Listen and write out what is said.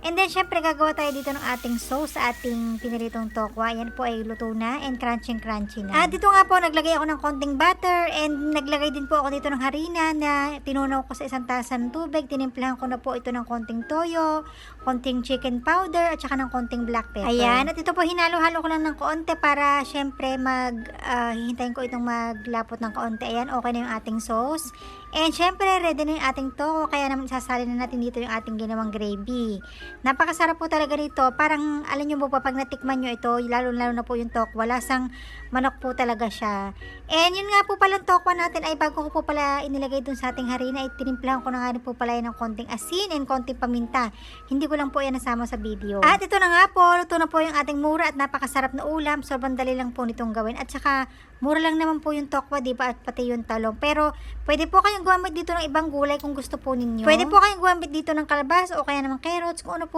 And then, syempre, gagawa tayo dito ng ating sauce sa ating piniritong tokwa. Yan po ay luto na and crunchy na. Dito nga po, naglagay ako ng konting butter and naglagay din po ako dito ng harina na tinunaw ko sa isang tasa ng tubig. Tinimplahan ko na po ito ng konting toyo, konting chicken powder, at saka ng konting black pepper. Ayan, at ito po, hinalo-halo ko lang ng konti para syempre hihintayin ko itong maglapot ng konti. Ayan, okay na yung ating sauce. And syempre, ready na yung ating toko, kaya naman isasali na natin dito yung ating ginawang gravy. Napakasarap po talaga nito. Parang, alam nyo po, pag natikman nyo ito, lalo na po yung tokwa, lasang manok po talaga siya. And yun nga po palang tokwa natin ay bago ko po pala inilagay dun sa ating harina, ay tinimplahan ko na nga rin po pala yan ng konting asin and konting paminta. Hindi ko lang po yan nasama sa video. At ito na nga po, luto na po yung ating mura at napakasarap na ulam. Sobrang dali lang po nitong gawin. At saka, mura lang naman po yung tokwa, di ba? At pati yung talong. Pero, pwede po kayong gumamit dito ng ibang gulay kung gusto po ninyo. Pwede po kayong gumamit dito ng kalabasa o kaya naman carrots, kung ano po